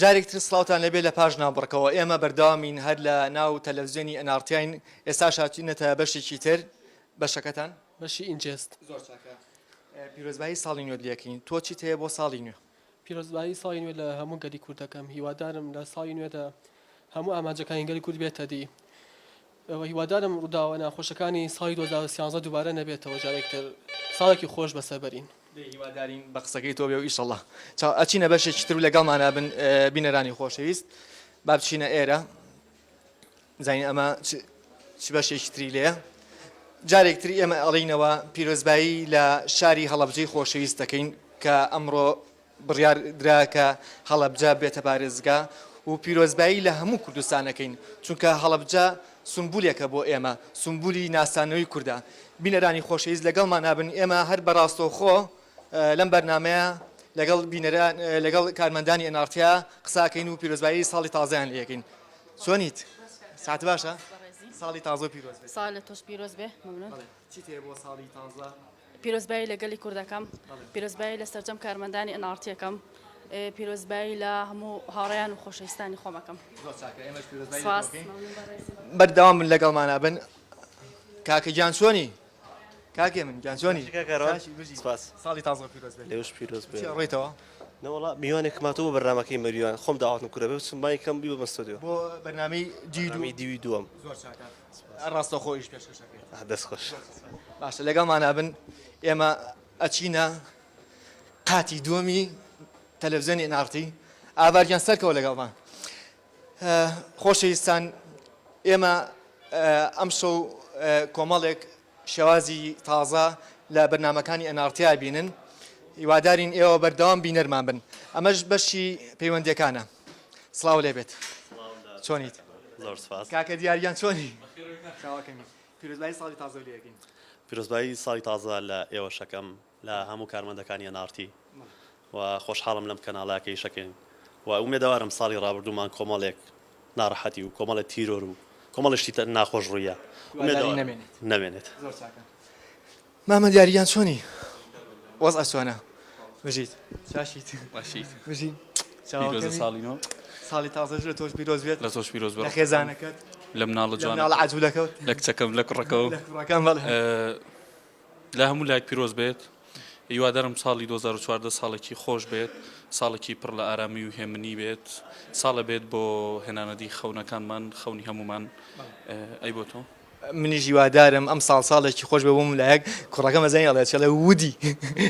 جارێکتر سڵاوتان لەبێ لە پاش ناوبڕکەوە ئێمە بەرداوامین هەر لە ناو تەلەڤیزیۆنی ئەنارتیاین ئێستا شاتینەتە بەشێکی تر بەشەکەتان بەشی ئینجست زۆر چاکە پیرۆزبایی ساڵی نوێ لەکەین تۆ چیت هەیە بۆ ساڵی نوێ پیرۆزبایی ساڵی نوێ لە هەموو گەلی کوردەکەم هیوادارم لە ساڵی نوێدا هەموو ئاماجەکانی گەلی کورد بێتە دی هیوادارم ڕووداوە ناخۆشەکانی ساڵی 2013 دووبارە نەبێتەوە جارێکتر ساڵێکی خۆش بەسەربەرین هیوادارین بە قسەکەی تۆ بێ و ئیشەڵڵا ئەچینە بەشێکی تر و لەگەڵمانە بن بینەرانی خۆشەویست با بچینە ئێرە زانین ئەمە چ بەشێکی تری لێە جارێکتری ئێمە ئەڵینەوە پیرۆزبایی لە شاری هەڵەبجەی خۆشەویست دەکەین کە ئەمڕۆ بڕیار درا کە هەڵەبجە بێتە پارێزگا و پیرۆزبایی لە هەموو کوردستانەکەین چونکە هەڵەبجە سمبولێکە بۆ ئێمە سمبولی ناسانەوەی کووردە بینەرانی خۆشەویست لەگەڵمان نابن ئێمە هەر بەڕاستەوخۆ لەم بەرنمەیە لەگەڵ کارمەندانی ئەنارتیا قساکەین و پیرۆزبایی ساڵی تازەیان لەکەین چۆنیت ساعت باشە ساڵی تازە پیرۆز بێ ساڵ لە تۆش پیرۆز بێ ممنون چیت هەیە بۆ ساڵی تازە پیرۆزبایی لە گەلی کوردەکەم پیرۆزبایی لە سەرجەم کارمەندانی ئەنارتیەکەم پیرۆزبایی لە هەموو هاوڕێیان و خۆشەویستانی خۆمەکەم سواس بەردەوام من لەگەڵمانە بن کاکە گیان چۆنی کاکێ من گیان چۆنی ساڵی تازە پیرۆز بێ لێوش پیرۆز بێ ڕێیتەوە نەوەڵا میوانێک کماتەوە بەرنامەکەی مەریوان خۆم داواتم کوورە بێ سمای کەم بی بە مەستۆدیۆ بۆ بەرنامەی دیوی دیوی دووەم زۆر چاکە ڕاستە خۆیش پێشکەشەکەی دەست خۆش باشە لەگەڵمانە بن ئێمە ئەچینە قاتی دووەمی تەلەڤیزیۆنی ئەنارتی ئاوارگیان سەرکەوە لەگەڵمان خۆشەویستان ئێمە ئەم شەو کۆمەڵێک شێوازی تازە لە بەرنامەکانی ئەنارتیا بینن هیوادارین ئێوە بەردەوام بینەرمان بن ئەمەش بەشی پەیوەندیەکانە سڵاو لێبێت چۆنیت زۆر سپاس کاکە دیاریان چۆنی پیرۆزبایی ساڵی تازە لێکەین پیرۆزبایی ساڵی تازە لە ئێوە شەکەم لە هەموو کارمەندەکانی ئەنارتی و خۆشحاڵم لەم کەناڵاکەی شەکەین و ئومێدەوارم ساڵی ڕابردوومان کۆمەڵێک ناڕەحەتی و کۆمەڵە تیرۆر و کۆمەڵشتی ناخۆش ڕوویە نەمێنێت مامە دیاریان چۆنی وەزع چۆنە بژیت چاشیت باشیت بژین پیرۆزە ساڵینەوە ساڵی تازەش لە تۆش پیرۆز بێت لە تۆش پیرۆز بێت لە خێزانەکەت لە مناڵە جوان ناڵە عەجوولەکەوت لە کچەکەم لە کوڕەکەەوە ڕەکان بەڵێ لە هەموو لایەک پیرۆز بێت هیوادارم ساڵی 2014 ساڵێکی خۆش بێت ساڵێکی پڕ لە ئارامی و هێمنی بێت ساڵە بێت بۆ هێنانەدی خەونەکانمان خەونی هەمومان ئەی بۆ تۆ منیش هیوادارم ئەم ساڵێکی خۆش بێ بۆم لایەک کوڕەکە مەزەنی ئەڵێت چێڵێ ودی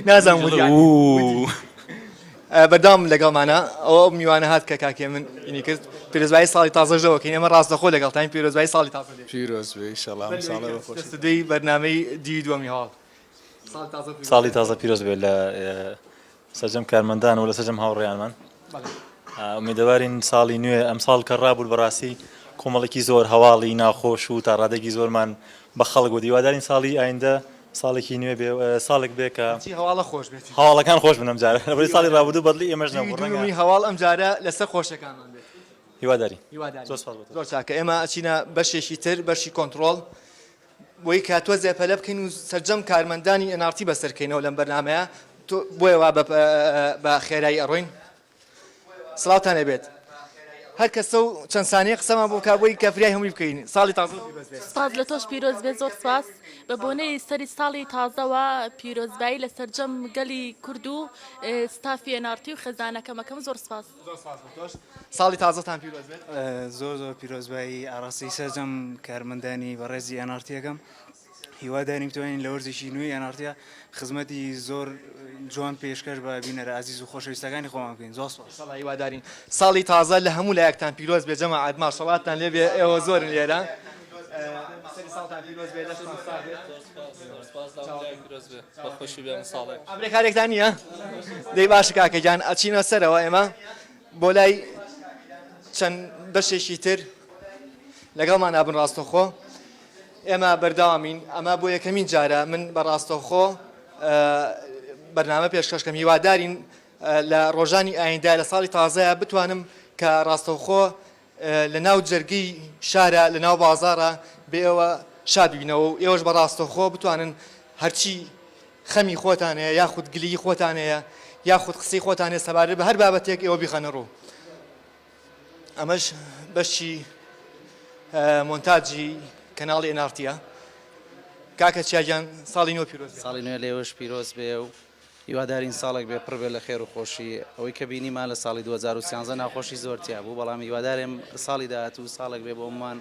نازانم ودی بەردام لەگەڵمانە ئەوە میوانە هات کە کاکێ من ئینی کرد پیرۆزبایی ساڵی تازەژەوەکەین ئێمە ڕاستەخۆ لەگەڵتان پیرۆزبایی ساڵی تازە پیرۆز بێ ئینشەڵا ساڵە بەخۆش دوی بەرنامەی دی دووەمی هاڵ ساڵی تازە پیرۆز بێت لە سەرجەم کارمەندان و لە سەرجەم هاوڕێیانمان ئومێدەوارین ساڵی نوێ ئەم ساڵ کە ڕابوو بەڕاستی کۆمەڵێکی زۆر هەواڵی ناخۆش و تا ڕادێکی زۆرمان بە خەڵک و دیوادارین ساڵی ئایندە ساڵێکی نوێ بێ ساڵێک بێ کە هەواڵە خۆش بێت هەواڵەکان خۆش بنەم جارە لەبەری ساڵی ڕابردوو بەدڵی ئێمەش نەبوو هەواڵ ئەم جارە لەسەر خۆشەکانمان بێت هیواداری زۆر چاکە ئێمە ئەچینە بەشێکی تر بەشی کۆنتڕۆڵ بۆی کاتۆ زێپەلە بکەین و سەرجەم کارمەندانی ئەنارتی بەسەرکەینەوە لەم بەرنامەیە بۆیەوە بە خێرایی ئەڕۆین سڵاوتانە بێت هەر کەسە و چەند سانەیە قسەمان بۆ کابووی کەفریای هەمووی بکەین ساڵی تازە سپاس لە تۆش پیرۆز بێت زۆر سپاس بە بۆنەی سەری ساڵی تازەوە پیرۆزبایی لە سەرجەم گەلی کورد و ستافی ئەنارتی و خێزانەکەمەکەم زۆر سپاس ساڵی تازەتان پیرۆز بێت زۆر زۆر پیرۆزبایی ئاڕاستی سەرجەم کارمەندانی بەڕێزی ئەنارتیەکەم هیواداریم بتوانین لە وەرزشی نوێی ئەنارتیا خزمەتی زۆر جوان پێشکەش بە بینەرە عزیز و خۆشەویستەکانی خۆمان بکەین زۆر سپاس هیوادارین ساڵی تازە لە هەموو لایەکتان پیرۆز بێ جەماعەت ماشەڵاتتان لێبێ ئێوە زۆرن لێرە ئەمریکارێکتان نییە دەی باشە کاکەجان ئەچینە سەرەوە ئێمە بۆ لای چەند بەشێکی تر لەگەڵمان نابن ڕاستەخۆ ئێمە بەرداوامین ئەمە بۆ یەکەمین جارە من بەڕاستەخۆ بەرنامە پێشکەشکەم هیوادارین لە ڕۆژانی ئایندا لە ساڵی تازەیە بتوانم کە ڕاستەخۆ لە ناو جەرگی شارە لە ناو بازارە بێ ئێوە شاد ببینەوە و ئێوەش بەڕاستەخۆ بتوانن هەرچی خەمی خۆتانەیە یاخود گلی خۆتانەیە یاخود قسەی خۆتانێ سەبارەت بە هەر بابەتێک ئێوە بیخەنە ڕوو ئەمەش بەشی مۆنتاجی کەناڵی NRT-ە کاکە چیاگیان ساڵی نۆ پیرۆز بێت. ساڵی نوێ لێوەش پیرۆز بێ و هیوادارین ساڵێک بێ پڕ بێ لە خێر و خۆشی ئەوەی کە بینیمان لە ساڵی 2013 ناخۆشی زۆرتیا بوو بەڵام هیوادارێم ساڵی داهاتوو ساڵێک بێ بۆمان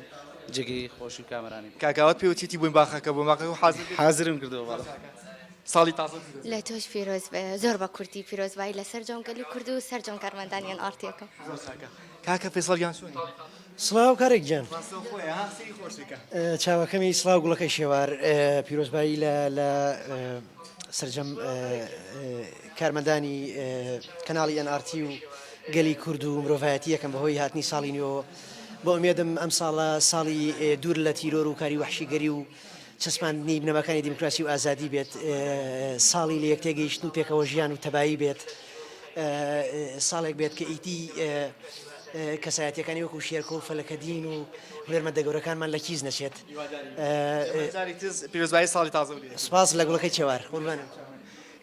جگەی خۆشی و کامەرانی کاکاوات پێوتیتی بووین باخەکە بۆ ماقی و حازرم کردەوە بەڵام ساڵی تازە لە تۆش پیرۆز بێ زۆر بە کورتی پیرۆزبایی لەسەر جۆنگەلی کورد و سەررجەم کارمەندانیان ئارتیەکەم کاکە فێسەڵیان سوونی سڵاو کارێک گیان چاوەکەمی سلااو گوڵەکەی شێوار پیرۆزبایی لە سرجەم کارمەندانی کەناڵی NRT و گەلی کورد و مرۆڤایەتی یەکەم بەهۆی هاتنی ساڵی نوێ بۆ ئومێدم ئەم ساڵە ساڵی دوور لە تیرۆر و کاری وحشیگەری و چەسماندنی بنەمەکانی دیموکراسی و ئازادی بێت ساڵی لە یەکتێگەیشتن و پێکەوە ژیان و تەبایی بێت ساڵێک بێت کە ئیتی کەسایەتەکانی وەکو شێرکۆ و فەلەکەدین و هوێرمەندە گەورەکانمان لە کیز نەچێت پیرۆزبایی ساڵی تازە سپاس لە گوڵەکەی چێوار قوربانم.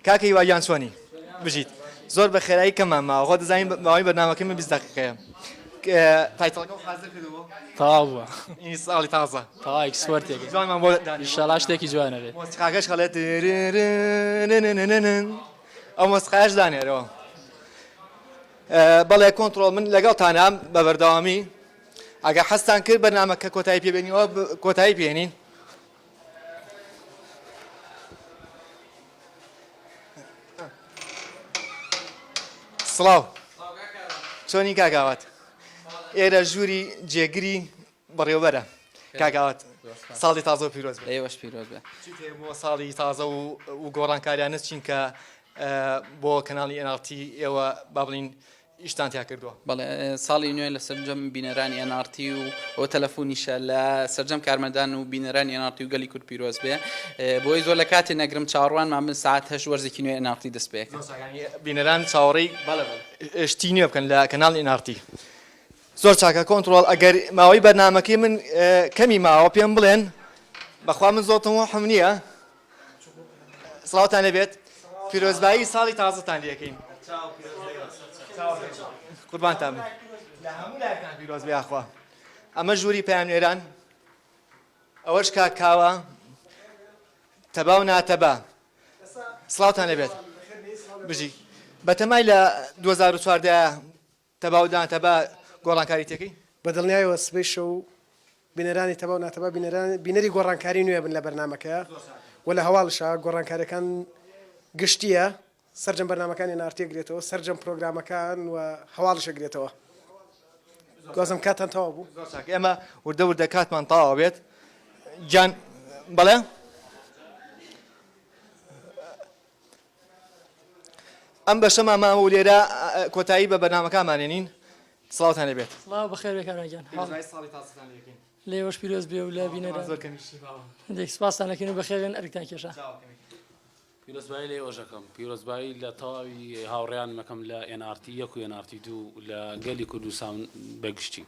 کاکە هیواگیان چۆنی بژیت زۆر بە خێرایی کەمان ماوە دەزانین ماوەی بەرنامەکەمە 20 دقیقەیە تایتڵەکە حازر کردەوە تەواو بووە این ساڵی تازە تەواو ئەکسپۆرتێک جوانمان بۆ ئینشاڵا شتێکی جوانە بێت مۆسیقاکەش خەڵێت ئەو مۆسیقایش دانێرەوە بەڵێ کۆنتڕۆڵ من لەگەڵتانە بە بەردەوامی ئەگە حەستان کرد بەرنامەکە کۆتایی پێبێنیەوە کۆتایی پێێنین سڵاو چۆنی کاکاوات ئێرە ژووری جێگری بەڕێوەبەرە کاکاوات ساڵی تازە و پیرۆز بێت ئێوەش پیرۆز بێ بۆ ساڵی تازە و گۆڕانکاریانە چین کە بۆ کەناڵی NRT ئێوە با بڵین ئیشتان تیا کردووە بەڵێ ساڵی نوێ لە سەرجەم بینەرانی NRT و ئەو تەلەفۆنیشە لە سەرجەم کارمەندان و بینەرانی NRT و گەلی کورد پیرۆز بێ بۆی زۆر لە کاتێ نەگرم چاڕوانمان من ساعت 8 وەرزێکی نوێ NRT دەست پێ بینەران چاوەڕێی شتی نوێ بکەن لە کەناڵی NRT زۆر چاکە کۆنتڕۆڵ ئەگەر ماوەی بەرنامەکەی من کەمی ماوە پێم بڵێن بەخوا من زۆرتەوە حم نییە سڵاوتان لەبێت پیرۆزبایی ساڵی تازەتان لەکەین قوربانتان بن لە هەموو لایەکان پیرۆز بێ ئاخوا ئەمە ژووری پەیامنوێران ئەوەش کاکاوە تەبا و ناتەبا سڵاوتان لەبێت بژی بەتەمای لە 2014 تەبا و ناتەبا گۆڕانکاری تێکەی بەدڵنیایەوە سبەی شەو بینەرانی تەبا و ناتەبا بینەری گۆڕانکاری نوێ بن لە بەرنامەکە و لە هەواڵشە گۆڕانکاریەکان گشتیە سەررجەم بەرنامەکانی NRT گرێتەوە سەررجەم پرۆگرامەکان و هەواڵشە گرێتەوە گۆزم کاتان تەواو بوو ئێمە وردە وردە کاتمان تەواو بێت جان بەڵێ ئەم بەشەمە مامە و لێرە کۆتایی بە بەرنامەکانمانێنین سڵاوتان لەبێت سڵاو بەخێر بێکارەگیان لێوەش پیرۆز بێ و لە بینەرە سپاسانەکەین و بەخێرن ئەرکتان کێشە پیرۆزبایی لێ ئۆژەکەم پیرۆزبایی لە تەواوی هاوڕێیان مەکەم لە NRT 1 و NRT 2 لە گەلی کوردستان بەگشتی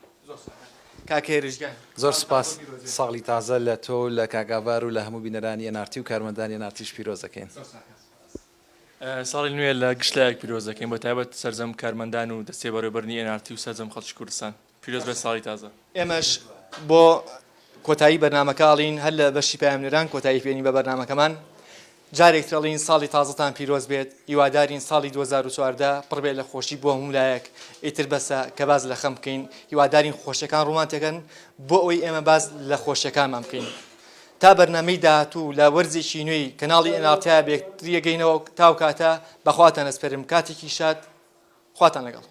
کاکێریشگان زۆر سپاس ساڵی تازە لە تۆ لە کاگاوار و لە هەموو بینەرانی NRT و کارمەندانی NRTش پیرۆز دەکەین ساڵی نوێ لە گشتلایەک پیرۆز دەکەین بە تایبەت سەرجەم کارمەندان و دەستێ بەڕێوەبەرنی NRT و سەرجەم خەڵکی کوردستان پیرۆز بێت ساڵی تازە ئێمەش بۆ کۆتایی بەرنامەکەڵین هەر لە بەشی پەیامنوێران کۆتایی پێێنی بە بەرنامەکەمان جارێک ترڵین ساڵی تازەتان پیرۆز بێت هیوادارین ساڵی 2014 پڕبێت لە خۆشی بۆ هەموو لایەک ئیتر بەسە کە باز لە خەم بکەین هیوادارین خۆشیەکان ڕوومان تێکەن بۆ ئەوەی ئێمە باز لە خۆشیەکانمان بکەین تا بەرنامەی داهاتوو لە وەرزێکی نوێی کەناڵی NRT بێکتریەگەینەوە تاو کاتە بەخواتان ئەسپەرم کاتێکی شاد خواتان لەگەڵ